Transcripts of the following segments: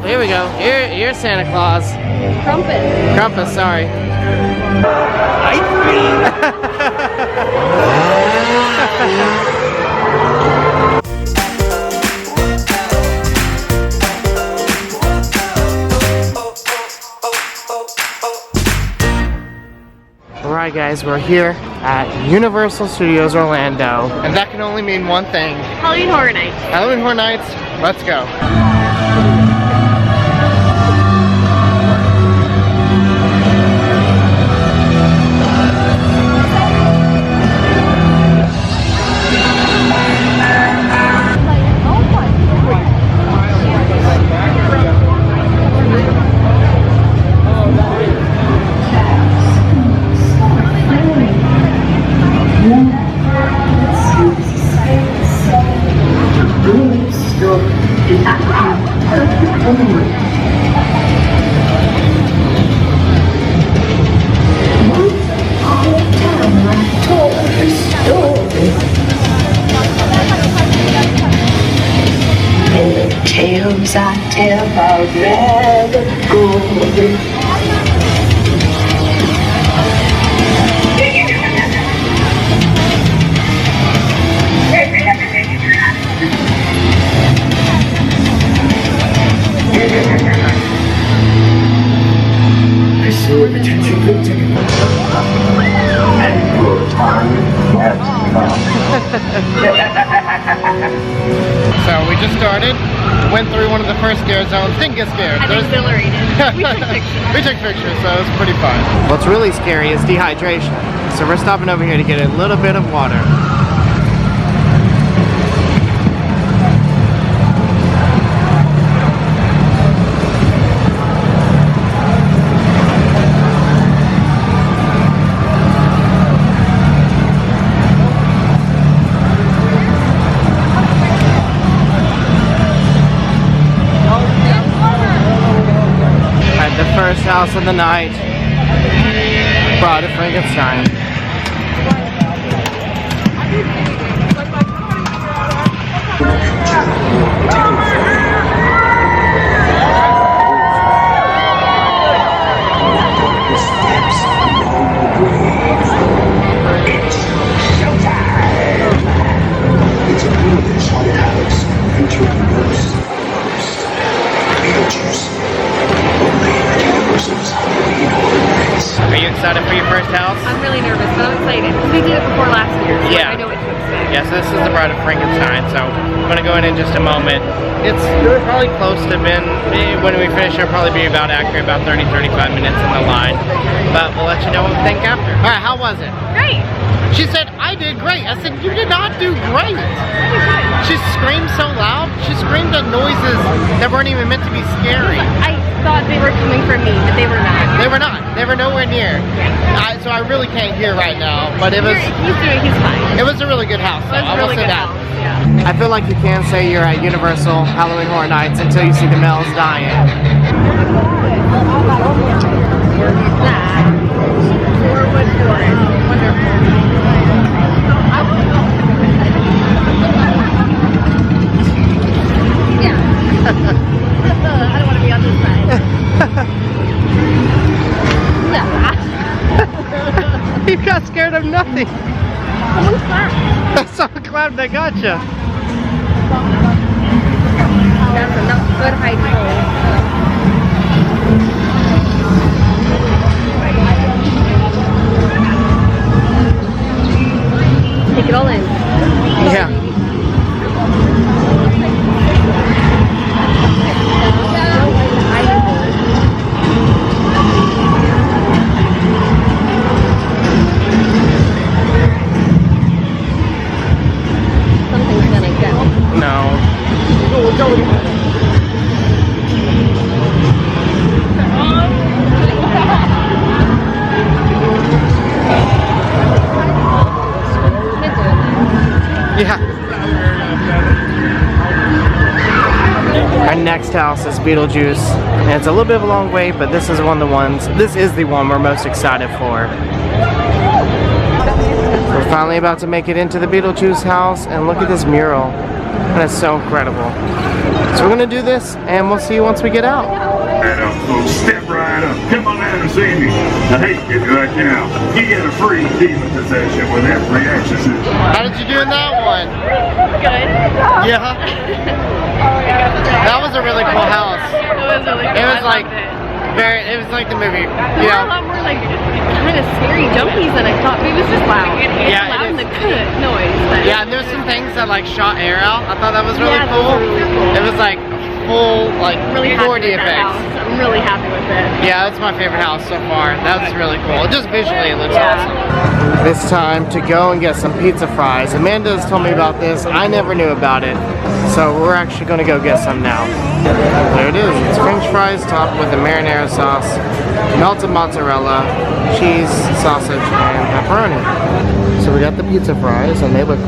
here we go. Here's Santa Claus. Crumpet. Krampus, sorry. Alright guys, we're here at Universal Studios Orlando. And that can only mean one thing. Halloween Horror Nights. Halloween Horror Nights, let's go. Tales I tell about never going. I see potential victim. And your time has come. So we just started, went through one of the first scare zones, didn't get scared. I think exhilarated. We took pictures. We took pictures, so it was pretty fun. What's really scary is dehydration. So we're stopping over here to get a little bit of water. First house of the night, Bride of Frankenstein. It's a ghoulish haunted house featuring ghosts, Beetlejuice. Are you excited for your first house? I'm really nervous, but I'm excited. We did it before last year, so Yeah. I know what to expect. Yeah, so this is the Bride of Frankenstein, so I'm going to go in just a moment. It's probably close to when we finish, it'll probably be about accurate, about 30-35 minutes in the line. But we'll let you know what we think after. Alright, how was it? Great. She said, I did great. I said, you did not do great. She screamed so loud. She screamed at noises that weren't even meant to be scary. I thought they were coming from me, but they were not. They were not. They were nowhere near. So I really can't hear right now. But it was. He's fine. It was a really good house. It was a really good house. Yeah. I feel like you can't say you're at Universal Halloween Horror Nights until you see the males dying. I don't want to be on this side. You got scared of nothing. Someone's clapped. That's so glad they got you. That's enough good hiding hole. Take it all in. Yeah. Yeah. Our next house is Beetlejuice, and it's a little bit of a long wait, but this is the one we're most excited for. We're finally about to make it into the Beetlejuice house, and look at this mural. That is so incredible. So we're gonna do this, and we'll see you once we get out. Folks, step right up. Come on out and see me. I hate to give you that now. You get a free demon possession with every exorcism. How did you do in that one? Good. Yeah. That was a really cool house. It was really cool. It was I like loved it. it was like the movie. There were a lot more like kind of scary jumpies than I thought. It was just loud. Yeah, It's loud it and is. the good noise. But Yeah, and there's some things that like shot air out. I thought that was really Yeah, cool. those were really cool. It was like full like really happy 4D with that effects. house. I'm really happy with it. Yeah, that's my favorite house so far. That was really cool. Just visually it looks Yeah. awesome. It's time to go and get some pizza fries. Amanda's told me about this. I never knew about it. So we're actually gonna go get some now. There it is. It's French fries topped with a marinara sauce, melted mozzarella, cheese, sausage, and pepperoni. So we got the pizza fries and they look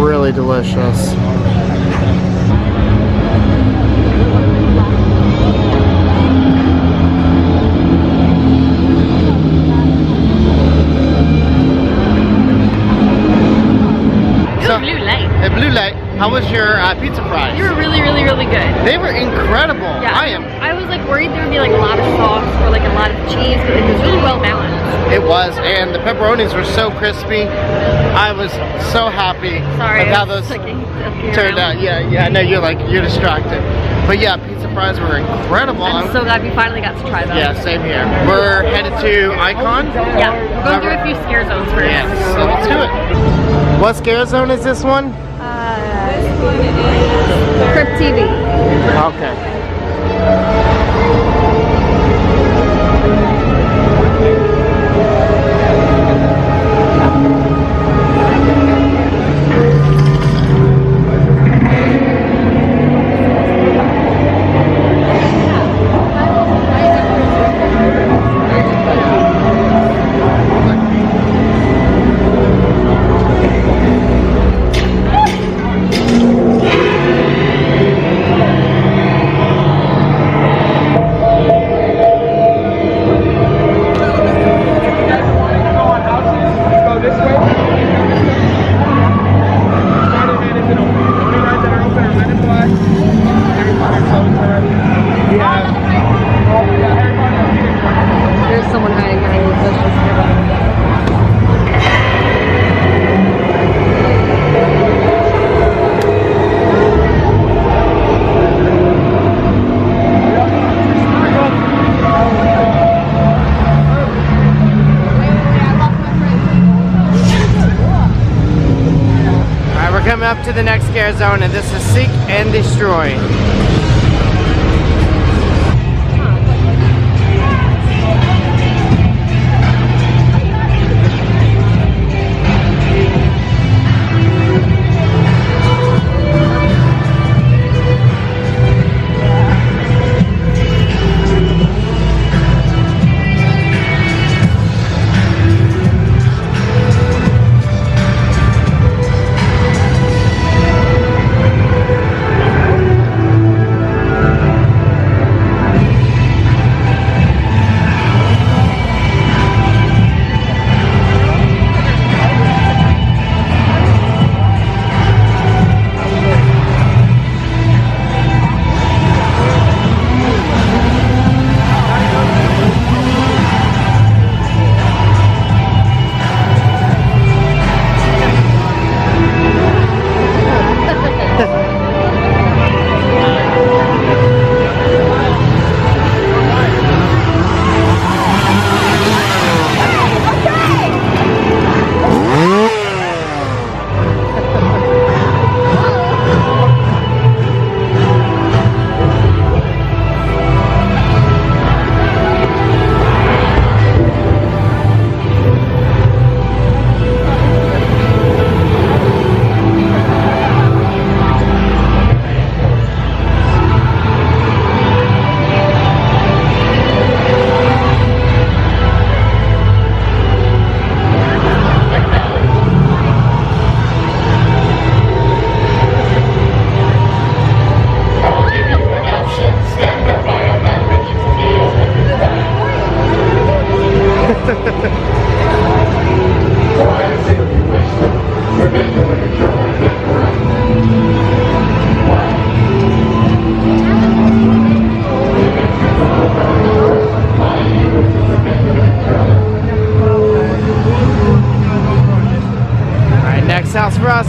really delicious. It was blue light. At Blue Light, how was your pizza fries? You were really, really, really good. They were incredible. Yeah. I was like worried there would be like a lot of sauce or like a lot of cheese, but it was really well balanced. It was, and the pepperonis were so crispy. I was so happy Sorry, with how I was those looking turned out. Yeah, I know you're distracted. But yeah, pizza fries were incredible. I'm so glad we finally got to try them. Yeah, same here. We're headed to Icon. Yeah. We're going through a few scare zones first. Yeah, so let's do it. What scare zone is this one? Crypt TV. Okay. There's someone hiding behind the bushes. Alright, we're coming up to the next scare zone, and this is Seek and Destroy.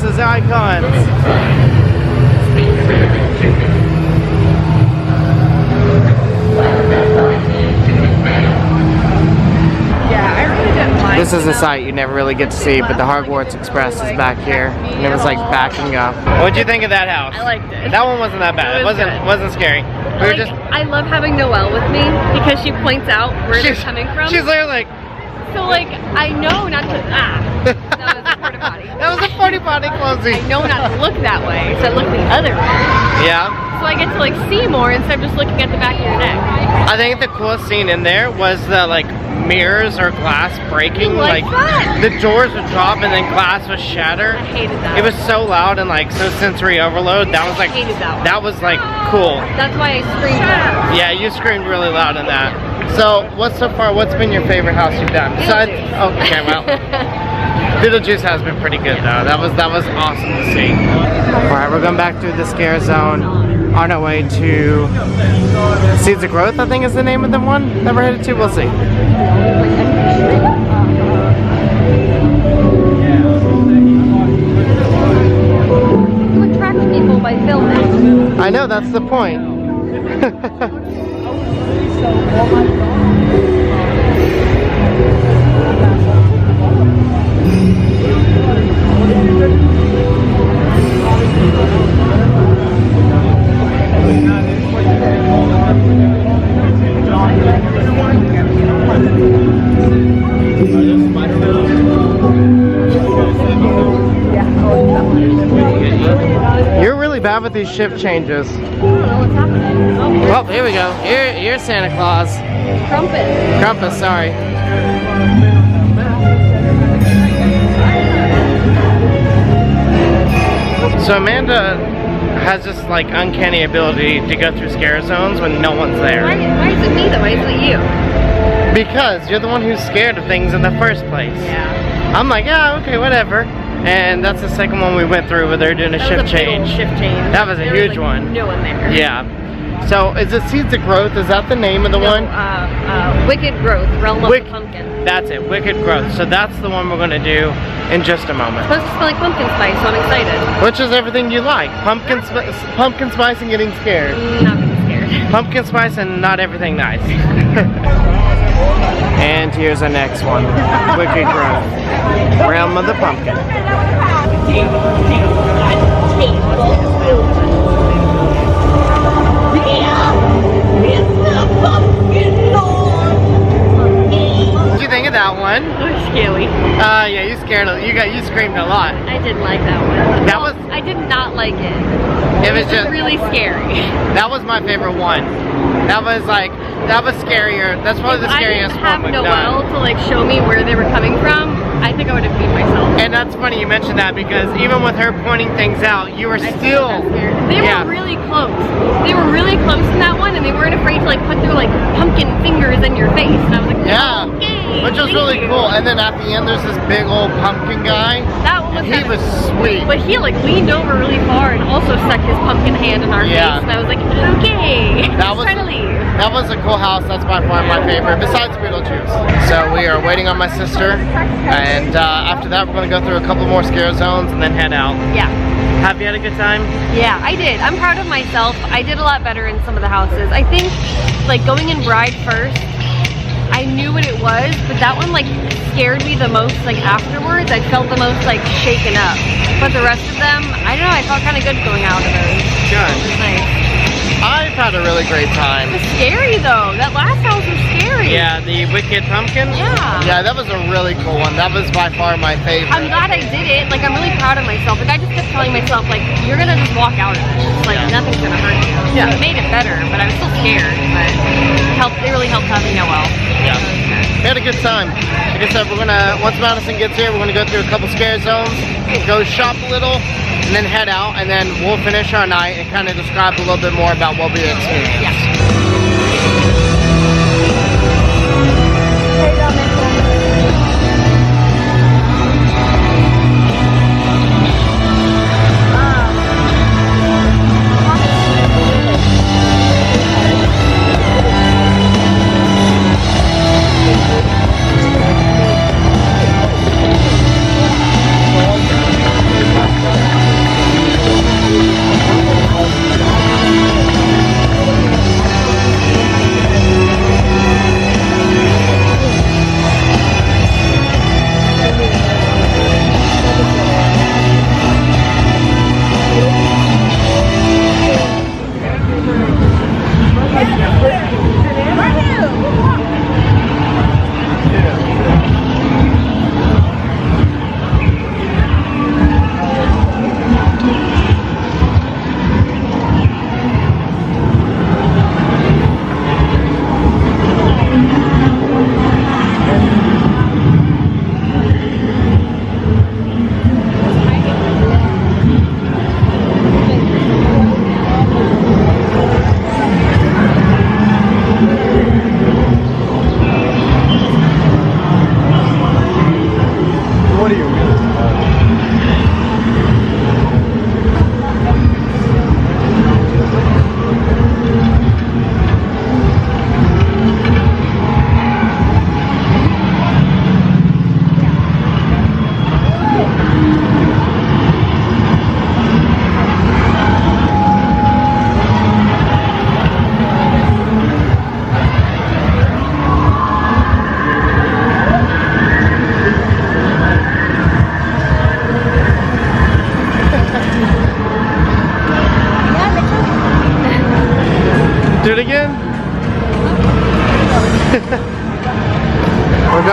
as icons. Yeah, I really didn't like This is a site you never really get to see, but the Hogwarts Express is back here, and it was like backing up. What'd you think of that house? I liked it. That one wasn't that bad. It wasn't scary. We were just. I love having Noelle with me because she points out where they're coming from. She's literally like. So like, I know not to, that was a porta potty. That was a porta potty closing. I know not to look that way, so I look the other way. Yeah. So I get to like see more instead of just looking at the back of your neck. I think the coolest scene in there was the like mirrors or glass breaking. Like that? The doors would drop and then glass would shatter. I hated that. It was so loud and like so sensory overload. That was like, I hated that one. That was like cool. That's why I screamed loud. Yeah, you screamed really loud in that. So, what's been your favorite house you've done? Beetlejuice. Okay, well, Beetlejuice has been pretty good though. That was awesome to see. All right, we're going back through the scare zone on our way to Seeds of Growth, I think is the name of the one that we're headed to. We'll see. You attract people by filming. I know, that's the point. You're really bad with these shift changes. I don't know what's happening. Well, here we go. Here's Santa Claus. Crumpet. Krampus, sorry. So Amanda has this like uncanny ability to go through scare zones when no one's there. Why is it me though? Why is it you? Because you're the one who's scared of things in the first place. Yeah. I'm like, yeah, okay, whatever. And that's the second one we went through where they're doing a shift change. Shift change. That was a huge one. No one there. Yeah. So is it Seeds of Growth? Is that the name of the one? Wicked Growth, Realm of the Pumpkin. That's it, Wicked Growth. So that's the one we're gonna do in just a moment. It's supposed to smell like pumpkin spice, so I'm excited. Which is everything you like. Pumpkin spice and getting scared. Not being scared. Pumpkin spice and not everything nice. And here's our next one. Wicked Growth. Realm of the Pumpkin. What'd you think of that one? It was scary. Yeah, you screamed a lot. I didn't like that one. That was I did not like it. It was just really scary. That was my favorite one. That was scarier. That's probably the scariest one. I didn't have one Noelle to like show me where they were coming from. I think I would have peed myself. And that's funny you mentioned that because even with her pointing things out, you were still. They were really close. They were really close in that one, and they weren't afraid to like put their like pumpkin fingers in your face. And I was like, yeah, okay, which was really cool. And then at the end, there's this big old pumpkin guy. That one was. He was sweet. But he like leaned over really far and also stuck his pumpkin hand in our face, and I was like, okay, trying to leave. That was a cool house. That's by far my favorite, besides Beetlejuice. So we are waiting on my sister, and after that, we're gonna go through a couple more scare zones and then head out. Yeah. Have you had a good time? Yeah, I did. I'm proud of myself. I did a lot better in some of the houses. I think, like, going in Bride first, I knew what it was, but that one, like, scared me the most, like, afterwards. I felt the most, like, shaken up. But the rest of them, I don't know, I felt kind of good going out of those. Good. It was nice. I've had a really great time. It was scary, though. That last house was scary. Yeah, the Wicked Pumpkin? Yeah. Yeah, that was a really cool one. That was by far my favorite. I'm glad I did it. Like, I'm really proud of myself. Like, I just kept telling myself, like, you're gonna just walk out of this. Like, nothing's gonna hurt you. Yeah. It made it better, but I was still scared. But it really helped having Noelle. Yeah. We had a good time. Like I said, once Madison gets here, we're gonna go through a couple scare zones, go shop a little, and then head out, and then we'll finish our night and kind of describe a little bit more about what we experienced. Yeah.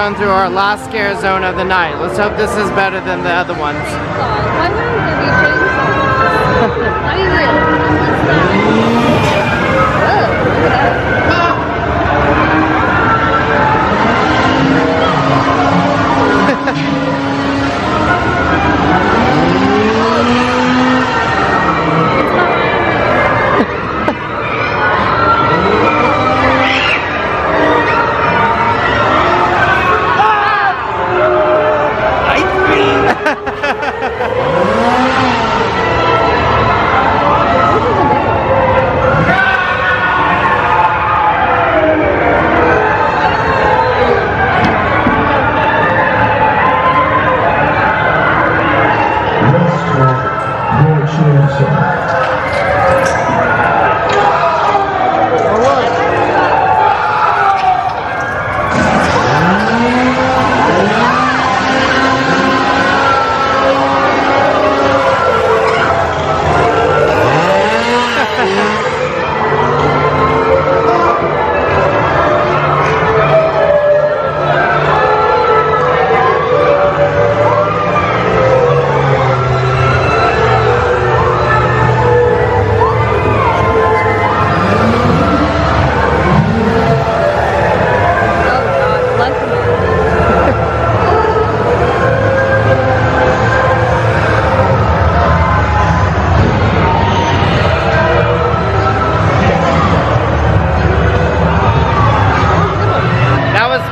gone through our last scare zone of the night. Let's hope this is better than the other ones. Why wouldn't there be chainsaws? I mean, really, what's that? Whoa, look at that.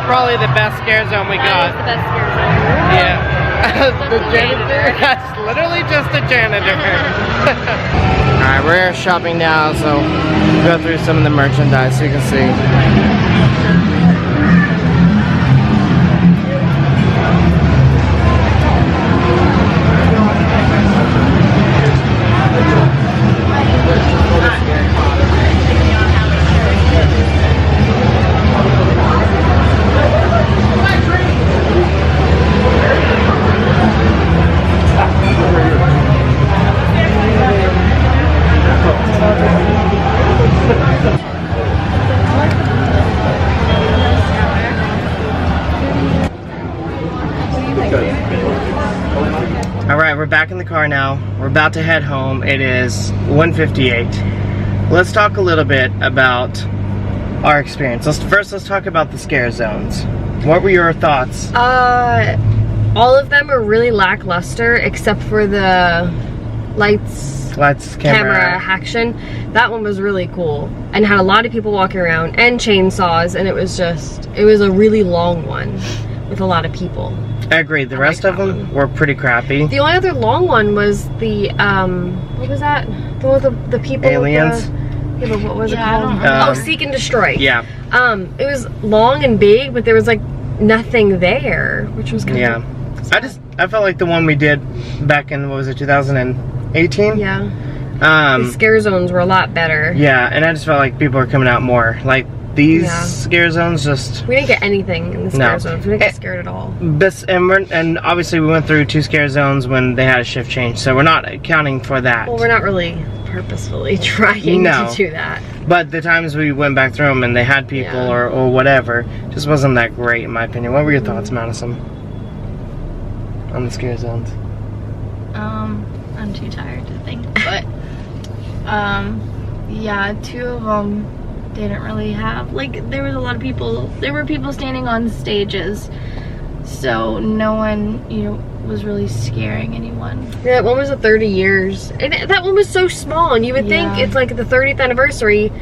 Probably the best scare zone we got. That is the best scare zone. Yeah. The janitor? That's literally just a janitor. Alright, we're shopping now, so we'll go through some of the merchandise so you can see. Alright, we're back in the car now. We're about to head home. It is 1:58. Let's talk a little bit about our experience. Let's talk about the scare zones. What were your thoughts? All of them are really lackluster except for the lights camera action. That one was really cool and had a lot of people walking around and chainsaws, and it was a really long one with a lot of people. I agree. The rest of them were pretty crappy. The only other long one was the what was that? The one with the people. Aliens. Yeah, but what was it called? Seek and Destroy. Yeah. It was long and big, but there was like nothing there, which was kind of sad. I felt like the one we did back in, what was it, 2018? Yeah. The scare zones were a lot better. Yeah, and I just felt like people were coming out more. Like these scare zones just... We didn't get anything in the scare zones. We didn't get scared at all. And obviously we went through 2 scare zones when they had a shift change, so we're not accounting for that. Well, we're not really purposefully trying to do that. But the times we went back through them and they had people or whatever, just wasn't that great in my opinion. What were your thoughts, Madison, on the scare zones? I'm too tired to think, but yeah, 2 of them didn't really have, like, there was a lot of people, there were people standing on stages, so no one, you know, was really scaring anyone. Yeah, that one was a 30 years. And that one was so small, and you would think it's like the 30th anniversary.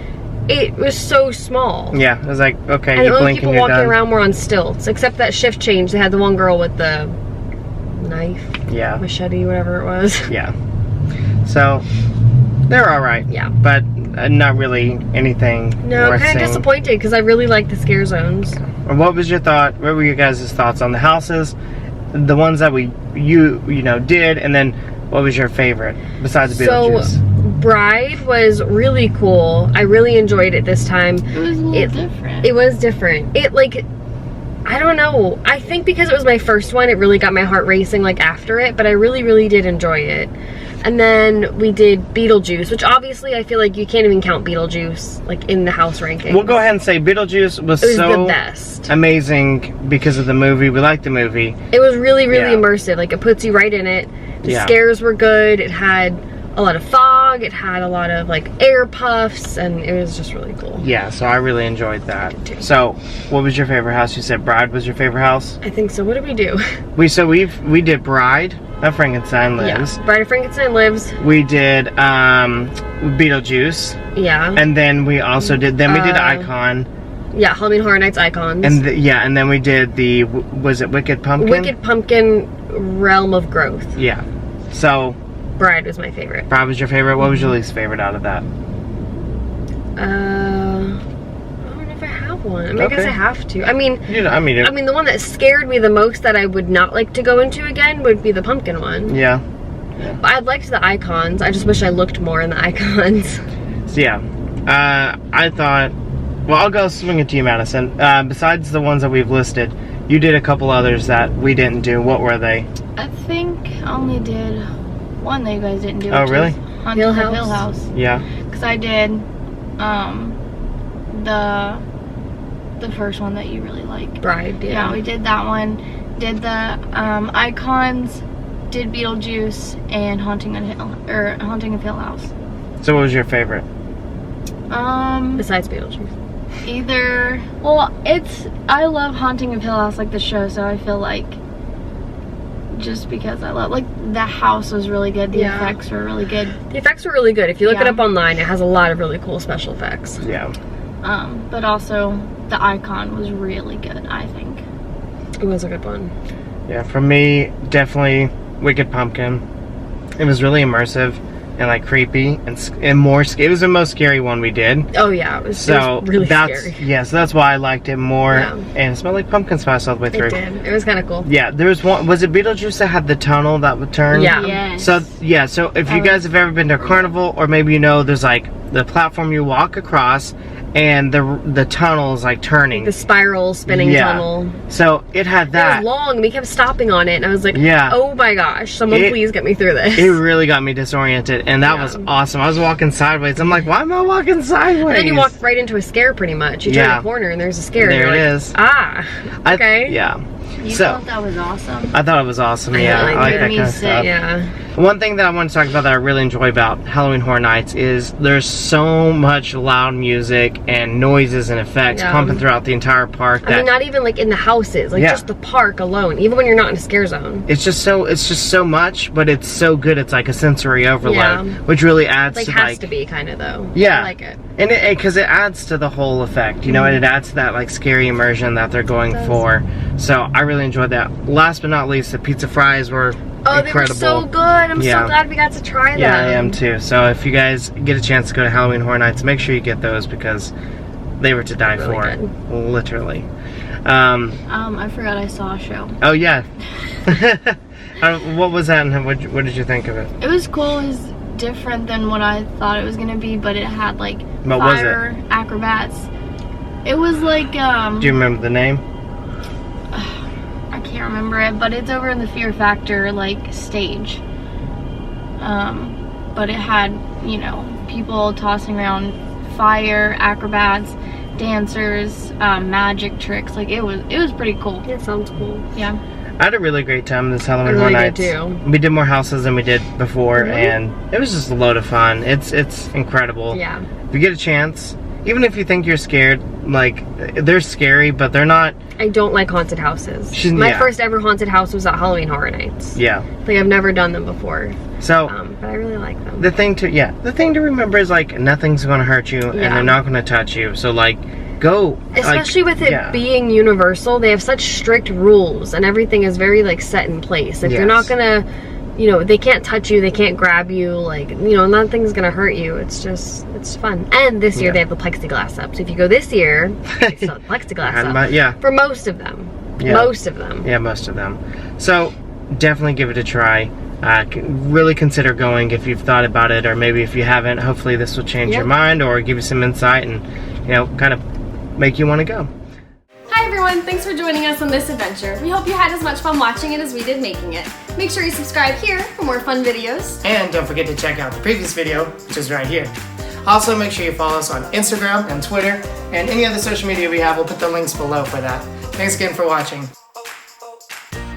It was so small. Yeah, it was like, okay, and you the only blink people and you're walking done. around were on stilts, except that shift change. They had the one girl with the knife, machete, whatever it was. Yeah. So they're all right. Yeah. But not really anything. No, worth kind of seeing. disappointed because I really like the scare zones. And what was your thought? What were your guys' thoughts on the houses, the ones that you know did, and then what was your favorite besides Beetlejuice? So Bride was really cool. I really enjoyed it this time. It was a little different. It was different. It, like, I don't know. I think because it was my first one, it really got my heart racing like after it, but I really, really did enjoy it. And then we did Beetlejuice, which obviously I feel like you can't even count Beetlejuice like in the house ranking. We'll go ahead and say Beetlejuice was so the best. amazing because of the movie. We liked the movie. It was really, really immersive. Like, it puts you right in it. The scares were good. It had a lot of fog. It had a lot of like air puffs, and it was just really cool. Yeah, so I really enjoyed that. So, what was your favorite house? You said Bride was your favorite house? I think so. What did we do? We did Bride of Frankenstein Lives. Yeah, Bride of Frankenstein Lives. We did Beetlejuice. Yeah. And then we also did Icon. Yeah, Halloween Horror Nights Icons. And and then we did the, was it Wicked Pumpkin? Wicked Pumpkin Realm of Growth. Yeah. So Bride was my favorite. Bride was your favorite. What was your least favorite out of that? I don't know if I have one. I mean, I guess I have to. I mean, I mean, the one that scared me the most that I would not like to go into again would be the pumpkin one. Yeah. But I liked the icons. I just wish I looked more in the icons. So yeah, I thought, well, I'll go swing it to you, Madison. Besides the ones that we've listed, you did a couple others that we didn't do. What were they? I think I only did one that you guys didn't do. Oh, really? Haunting of Hill House. Yeah. Because I did the first one that you really liked. Bride, yeah. Yeah, we did that one. Did the icons, did Beetlejuice, and Haunting of Hill House. So what was your favorite? Besides Beetlejuice. I love Haunting of Hill House, like the show, so I feel like just because I love, like, the house was really good, the effects were really good. The effects were really good. If you look it up online, it has a lot of really cool special effects. Yeah. But also the icon was really good, I think. It was a good one. Yeah, for me, definitely Wicked Pumpkin. It was really immersive and like creepy and more. It was the most scary one we did. Oh yeah, it was really scary. Yeah, so that's why I liked it more. Yeah. And it smelled like pumpkin spice all the way through. It did. It was kind of cool. Yeah, there was one. Was it Beetlejuice that had the tunnel that would turn? Yeah. Yes. So yeah, so if you guys have ever been to a carnival, or maybe there's like the platform you walk across, and the tunnel is like turning. The spiral spinning tunnel. So it had that. It was long. We kept stopping on it, and I was like, yeah. Oh my gosh, someone please get me through this. It really got me disoriented, and that was awesome. I was walking sideways. I'm like, why am I walking sideways? And then you walk right into a scare pretty much. You turn a corner, and there's a scare. There it like, is. Ah, okay. You thought that was awesome? I thought it was awesome, yeah. I like that kind of stuff. Yeah. One thing that I want to talk about that I really enjoy about Halloween Horror Nights is there's so much loud music and noises and effects pumping throughout the entire park. I mean, not even like in the houses, like just the park alone, even when you're not in a scare zone. It's just so much, but it's so good. It's like a sensory overload, which really adds to has to be kind of though. Yeah. I like it. And because it adds to the whole effect, and it adds to that like scary immersion that they're going for. So I really enjoyed that. Last but not least, the pizza fries were incredible. They were so good. I'm so glad we got to try them. Yeah, I am too. So if you guys get a chance to go to Halloween Horror Nights, make sure you get those because they were to die for. Good. Literally. I forgot I saw a show. Oh yeah. What was that, and what did you think of it? It was cool. It was different than what I thought it was gonna be, but it had like fire acrobats. It was like Do you remember the name? I can't remember it, but it's over in the Fear Factor like stage. But it had, people tossing around fire, acrobats, dancers, magic tricks. Like it was pretty cool. It sounds cool. Yeah. I had a really great time this Halloween Horror Nights. We did more houses than we did before, and it was just a load of fun. It's incredible. Yeah. If you get a chance, even if you think you're scared, like they're scary, but they're not. I don't like haunted houses. My first ever haunted house was at Halloween Horror Nights. Yeah. Like I've never done them before. So, but I really like them. The thing to remember is like nothing's gonna hurt you, and they're not gonna touch you. So like, go. Especially with it being Universal, they have such strict rules, and everything is very like set in place. If you're not gonna, they can't touch you, they can't grab you, like nothing's gonna hurt you. It's fun. And this year they have the plexiglass up. So if you go this year, it's still plexiglass up. For most of them. Yeah. Most of them. Yeah, most of them. So definitely give it a try. Really consider going if you've thought about it, or maybe if you haven't. Hopefully this will change your mind or give you some insight and kind of make you want to go. Hi everyone. everyone, thanks for joining us on this adventure. We hope you had as much fun watching it as we did making it. Make sure you subscribe here for more fun videos. And don't forget to check out the previous video, which is right here. Also, make sure you follow us on Instagram and Twitter, and any other social media we have, we'll put the links below for that. Thanks again for watching.